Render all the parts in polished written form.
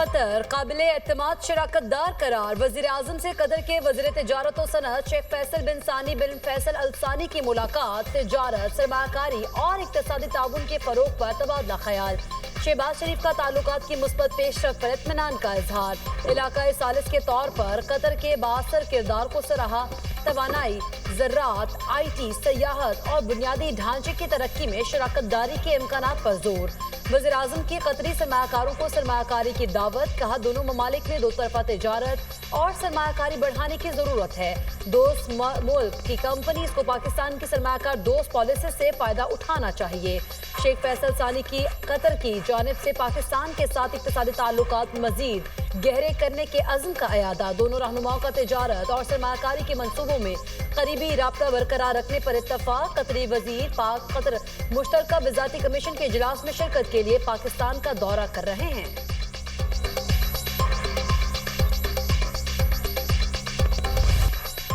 قطر قابل اعتماد شراکت دار قرار وزیر اعظم سے قطر کے وزیر تجارت و صنعت شیخ فیصل بن ثانی بن فیصل ال ثانی کی ملاقات تجارت سرمایہ کاری اور اقتصادی تعاون کے فروغ پر تبادلہ خیال شہباز شریف کا تعلقات کی مثبت پیش رفت پر اطمینان کا اظہار علاقۂ ثالث کے طور پر قطر کے بااثر کردار کو سراہا توانائی زراعت آئی ٹی سیاحت اور بنیادی ڈھانچے کی ترقی میں شراکت داری کے امکانات پر زور وزیر اعظم کی قطری سرمایہ کاروں کو سرمایہ کاری کی دعوت کہا دونوں ممالک میں دو طرفہ تجارت اور سرمایہ کاری بڑھانے کی ضرورت ہے دوست ملک کی کمپنیز کو پاکستان کی سرمایہ کار دوست پالیسی سے فائدہ اٹھانا چاہیے شیخ فیصل ثانی کی قطر کی جانب سے پاکستان کے ساتھ اقتصادی تعلقات مزید گہرے کرنے کے عزم کا اعادہ دونوں رہنماؤں کا تجارت اور سرمایہ کاری کے منصوبوں میں قریبی رابطہ برقرار رکھنے پر اتفاق قطری وزیر پاک قطر مشترکہ وزارتی کمیشن کے اجلاس میں شرکت کے لیے پاکستان کا دورہ کر رہے ہیں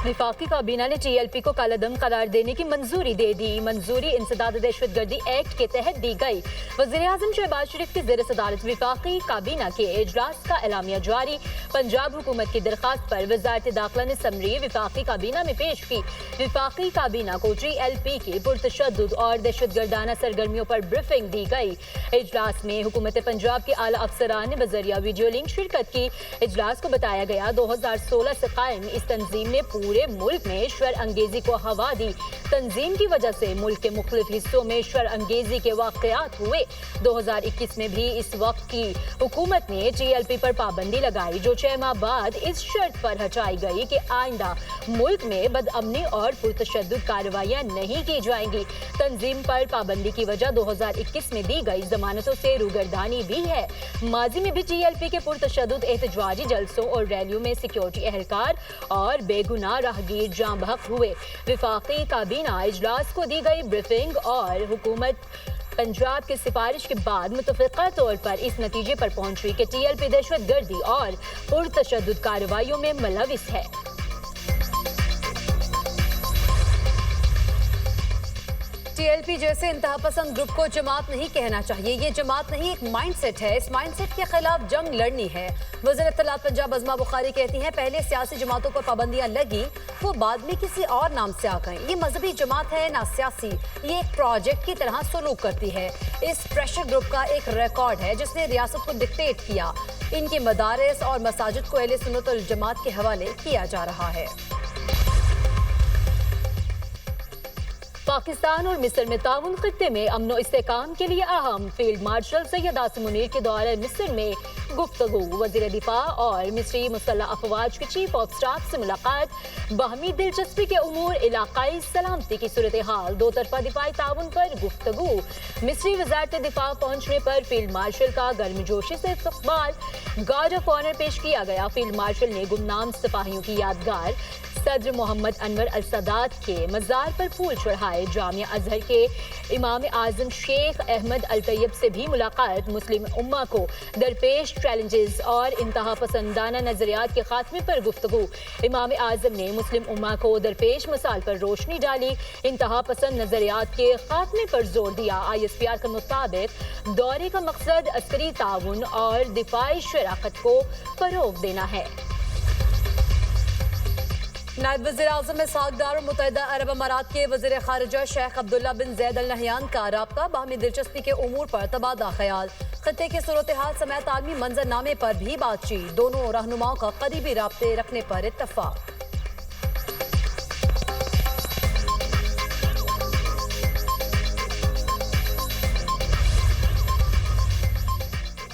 وفاقی کابینہ نے ٹی ایل پی کو کالعدم قرار دینے کی منظوری دے دی منظوری انسداد دہشت گردی ایکٹ کے تحت دی گئی وزیر اعظم شہباز شریف کی زیر صدارت وفاقی کابینہ کے اجلاس کا اعلامیہ جاری پنجاب حکومت کی درخواست پر وزارت داخلہ نے سمری وفاقی کابینہ میں پیش کی وفاقی کابینہ کو ٹی ایل پی کی پرتشدد اور دہشت گردانہ سرگرمیوں پر بریفنگ دی گئی اجلاس میں حکومت پنجاب کے اعلی افسران نے بذریعہ ویڈیو لنک شرکت کی اجلاس کو بتایا گیا 2016 سے قائم اس تنظیم نے پورے ملک میں شر انگیزی کو ہوا دی تنظیم کی وجہ سے ملک کے مختلف حصوں میں شر انگیزی کے واقعات ہوئے 2021 میں بھی اس وقت کی حکومت نے ٹی ایل پی پر پابندی لگائی جو 6 ماہ بعد اس شرط پر ہٹائی گئی کہ آئندہ ملک میں بدامنی اور پرتشدد کارروائیاں نہیں کی جائیں گی تنظیم پر پابندی کی وجہ 2021 میں دی گئی ضمانتوں سے روگردانی بھی ہے ماضی میں بھی ٹی ایل پی کے پرتشدد احتجاجی جلسوں اور ریلیوں میں سیکیورٹی اہلکار اور بے گناہ راہگیر جاں بحق ہوئے وفاقی کابینہ اجلاس کو دی گئی بریفنگ اور حکومت پنجاب کی سفارش کے بعد متفقہ طور پر اس نتیجے پر پہنچی کہ ٹی ایل پی دہشت گردی اور پرتشدد کارروائیوں میں ملوث ہے ٹی ایل پی جیسے انتہا پسند گروپ کو جماعت نہیں کہنا چاہیے یہ جماعت نہیں ایک مائنڈ سیٹ ہے اس مائنڈ سیٹ کے خلاف جنگ لڑنی ہے وزیر اطلاعات پنجاب عظمہ بخاری کہتی ہیں پہلے سیاسی جماعتوں پر پابندیاں لگی وہ بعد میں کسی اور نام سے آ گئیں یہ مذہبی جماعت ہے نہ سیاسی یہ ایک پروجیکٹ کی طرح سلوک کرتی ہے اس پریشر گروپ کا ایک ریکارڈ ہے جس نے ریاست کو ڈکٹیٹ کیا ان کے مدارس اور مساجد کو اہل سنت والجماعت کے حوالے کیا جا رہا ہے پاکستان اور مصر میں تعاون خطے میں امن و استحکام کے لیے اہم فیلڈ مارشل سید عاصم منیر کے دورہ مصر میں گفتگو وزیر دفاع اور مصری مسلح افواج کے چیف آف سٹاف سے ملاقات باہمی دلچسپی کے امور علاقائی سلامتی کی صورتحال دو طرفہ دفاعی تعاون پر گفتگو مصری وزارت دفاع پہنچنے پر فیلڈ مارشل کا گرمجوشی سے استقبال گارڈ آف آنر پیش کیا گیا فیلڈ مارشل نے گمنام سپاہیوں کی یادگار صدر محمد انور السادات کے مزار پر پھول چڑھائے جامعہ ازہر کے امام اعظم شیخ احمد الطیب سے بھی ملاقات مسلم امہ کو درپیش چیلنجز اور انتہا پسندانہ نظریات کے خاتمے پر گفتگو امام اعظم نے مسلم امہ کو درپیش مسائل پر روشنی ڈالی انتہا پسند نظریات کے خاتمے پر زور دیا آئی ایس پی آر کے مطابق دورے کا مقصد عسکری تعاون اور دفاعی شراکت کو فروغ دینا ہے نائب وزیر اعظم اسحاق ڈار اور متحدہ عرب امارات کے وزیر خارجہ شیخ عبداللہ بن زید ال نہیان کا رابطہ باہمی دلچسپی کے امور پر تبادلہ خیال خطے کی صورتحال سمیت عالمی منظرنامے پر بھی بات چیت دونوں رہنماؤں کا قریبی رابطے رکھنے پر اتفاق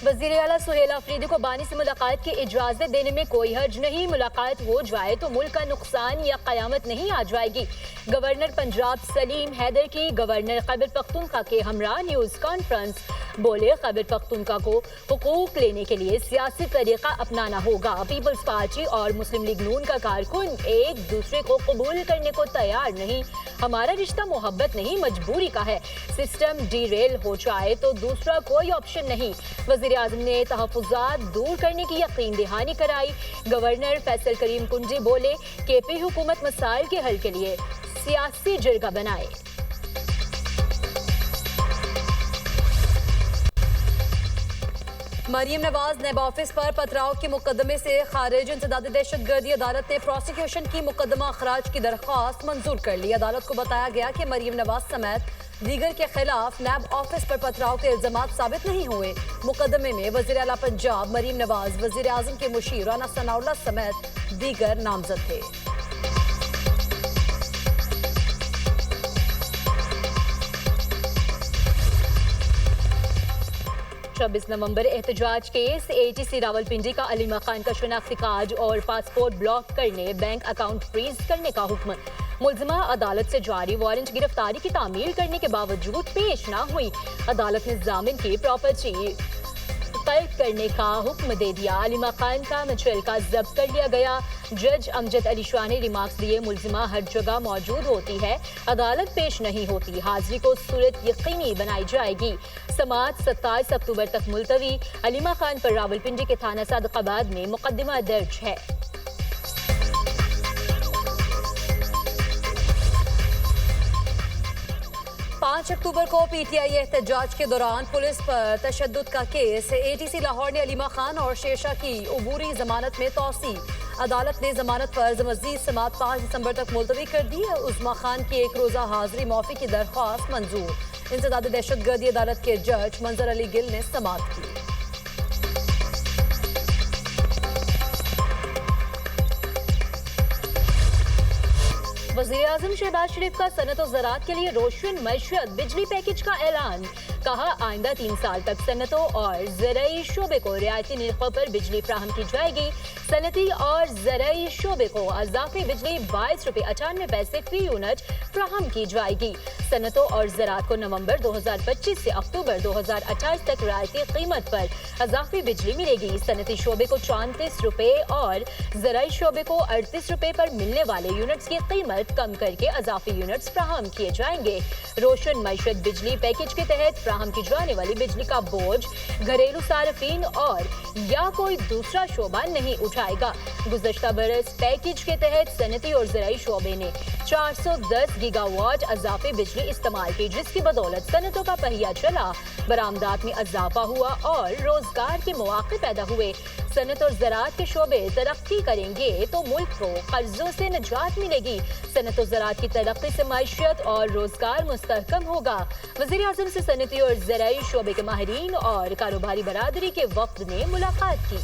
وزیر اعلیٰ سہیل آفریدی کو بانی سے ملاقات کی اجازت دینے میں کوئی حرج نہیں ملاقات ہو جائے تو ملک کا نقصان یا قیامت نہیں آ جائے گی گورنر پنجاب سلیم حیدر کی گورنر خیبر پختونخوا کے ہمراہ نیوز کانفرنس بولے خیبر پختونخوا کو حقوق لینے کے لیے سیاسی طریقہ اپنانا ہوگا پیپلز پارٹی اور مسلم لیگ نون کا کارکن ایک دوسرے کو قبول کرنے کو تیار نہیں ہمارا رشتہ محبت نہیں مجبوری کا ہے سسٹم ڈی ریل ہو جائے تو دوسرا کوئی آپشن نہیں وزیر اعظم نے تحفظات دور کرنے کی یقین دہانی کرائی گورنر فیصل کریم کنجی بولے کے پی حکومت مسائل کے حل کے لیے سیاسی جرگہ بنائے مریم نواز نیب آفس پر پتھراؤ کے مقدمے سے خارج انسداد دہشت گردی عدالت نے پروسیکیوشن کی مقدمہ اخراج کی درخواست منظور کر لی. عدالت کو بتایا گیا کہ مریم نواز سمیت دیگر کے خلاف نیب آفس پر پتھراؤ کے الزامات ثابت نہیں ہوئے. مقدمے میں وزیر اعلیٰ پنجاب مریم نواز، وزیر اعظم کے مشیر رانا ثناء اللہ سمیت دیگر نامزد تھے. 26 نومبر احتجاج کیس. ATC راولپنڈی کا علیمہ خان کا شناختی کارڈ اور پاسپورٹ بلاک کرنے، بینک اکاؤنٹ فریز کرنے کا حکم. ملزمہ عدالت سے جاری وارنٹ گرفتاری کی تعمیل کرنے کے باوجود پیش نہ ہوئی. عدالت نے ضامن کی پراپرٹی قید کرنے کا حکم دے دیا. علیمہ خان کا مچلکا ضبط کر لیا گیا. جج امجد علی شاہ نے ریمارکس دیے، ملزمہ ہر جگہ موجود ہوتی ہے، عدالت پیش نہیں ہوتی، حاضری کو صورت یقینی بنائی جائے گی. سماعت 27 اکتوبر تک ملتوی. علیمہ خان پر راولپنڈی کے تھانہ صادق آباد میں مقدمہ درج ہے. 5 اکتوبر کو PTI احتجاج کے دوران پولیس پر تشدد کا کیس. ATC لاہور نے علیمہ خان اور شیرشاہ کی عبوری ضمانت میں توسیع. عدالت نے ضمانت پر مزید سماعت 5 دسمبر تک ملتوی کر دی. عظمیٰ خان کی 1 روزہ حاضری معافی کی درخواست منظور. انسداد دہشت گردی عدالت کے جج منظر علی گل نے سماعت کی. وزیر اعظم شہباز شریف کا صنعت و زراعت کے لیے روشن معیشت بجلی پیکج کا اعلان. کہا آئندہ 3 سال تک صنعتوں اور زرعی شعبے کو رعایتی نرخوں پر بجلی فراہم کی جائے گی. صنعتی اور زرعی شعبے کو اضافی بجلی 22 روپے 98 پیسے فی یونٹ فراہم کی جائے گی. صنعتوں اور زراعت کو نومبر 2025 سے اکتوبر 2028 تک رعایتی قیمت پر اضافی بجلی ملے گی. صنعتی شعبے کو 34 روپے اور زرعی شعبے کو 38 روپے پر ملنے والے یونٹس کی قیمت کم کر کے اضافی یونٹس فراہم کیے جائیں گے. روشن معیشت بجلی پیکج کے تحت فراہم کی جانے والی بجلی کا بوجھ گھریلو صارفین اور یا کوئی دوسرا شعبہ نہیں اٹھائے گا. گزشتہ برس پیکج کے تحت صنعتی اور زرعی شعبے نے 410 گیگا واٹ اضافی بجلی استعمال کی، جس کی بدولت صنعتوں کا پہیہ چلا، برآمدات میں اضافہ ہوا اور روزگار کے مواقع پیدا ہوئے. صنعت اور زراعت کے شعبے ترقی کریں گے تو ملک کو قرضوں سے نجات ملے گی. صنعت و زراعت کی ترقی سے معیشت اور روزگار مستحکم ہوگا. وزیر اعظم سے صنعتی اور زرعی شعبے کے ماہرین اور کاروباری برادری کے وفد نے ملاقات کی.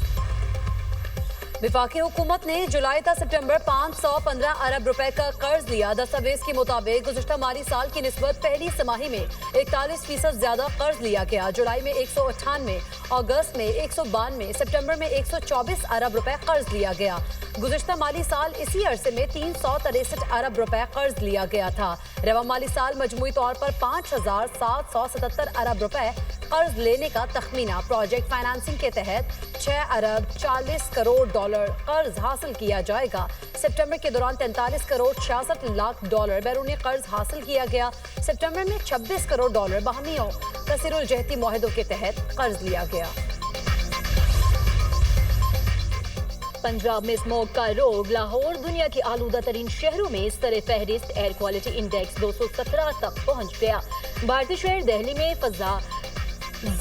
وفاقی حکومت نے جولائی تا سپٹمبر 515 ارب روپے کا قرض لیا. دستاویز کے مطابق گزشتہ مالی سال کی نسبت پہلی سماہی میں 41% زیادہ قرض لیا گیا. جولائی میں 198، اگست میں 192، سپٹمبر میں 124 ارب روپے قرض لیا گیا. گزشتہ مالی سال اسی عرصے میں 363 ارب روپے قرض لیا گیا تھا. رواں مالی سال مجموعی طور پر 5777 ارب روپے قرض لینے کا تخمینہ. پروجیکٹ فائنانسنگ کے تحت 6 ارب 40 کروڑ ڈالر قرض حاصل کیا جائے گا. سپٹمبر کے دوران 43 کروڑ 66 لاکھ ڈالر بیرونی قرض حاصل کیا گیا. سپٹمبر میں 26 کروڑ ڈالر باہمیوں کثیر الجہتی معاہدوں کے تحت قرض لیا گیا. پنجاب میں اسموگ کا روگ. لاہور دنیا کے آلودہ ترین شہروں میں سر فہرست. ایئر کوالٹی انڈیکس 217 تک پہنچ گیا. بھارتی شہر دہلی میں فضا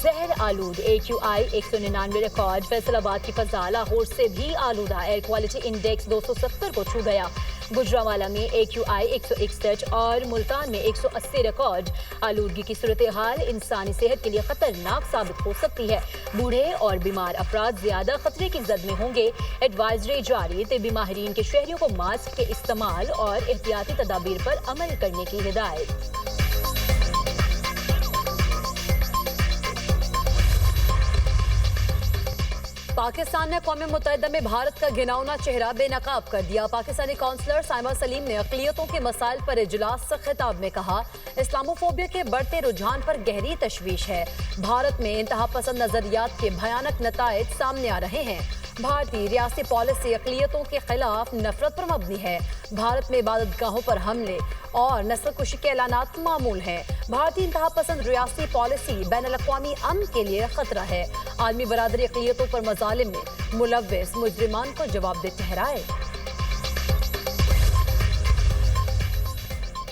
زہر آلود. AQI 199 record. فیصل آباد کی فضا لاہور سے بھی آلودہ. ایئر کوالٹی انڈیکس 270 کو چھو گیا. گجرانوالہ میں AQI 161 اور ملتان میں 180 ریکارڈ. آلودگی کی صورتحال انسانی صحت کے لیے خطرناک ثابت ہو سکتی ہے. بوڑھے اور بیمار افراد زیادہ خطرے کی زد میں ہوں گے. ایڈوائزری جاری. طبی ماہرین کے شہریوں کو ماسک کے استعمال اور احتیاطی تدابیر پر عمل کرنے کی ہدایت. پاکستان نے اقوام متحدہ میں بھارت کا گھناؤنا چہرہ بے نقاب کر دیا. پاکستانی کونسلر سائمہ سلیم نے اقلیتوں کے مسائل پر اجلاس سے خطاب میں کہا، اسلاموفوبیا کے بڑھتے رجحان پر گہری تشویش ہے. بھارت میں انتہا پسند نظریات کے بھیانک نتائج سامنے آ رہے ہیں. بھارتی ریاستی پالیسی اقلیتوں کے خلاف نفرت پر مبنی ہے. بھارت میں عبادت گاہوں پر حملے اور نسل کشی کے اعلانات معمول ہیں. بھارتی انتہا پسند ریاستی پالیسی بین الاقوامی امن کے لیے خطرہ ہے. عالمی برادری اقلیتوں پر مظالم میں ملوث مجرمان کو جواب دہ ٹھہرائے.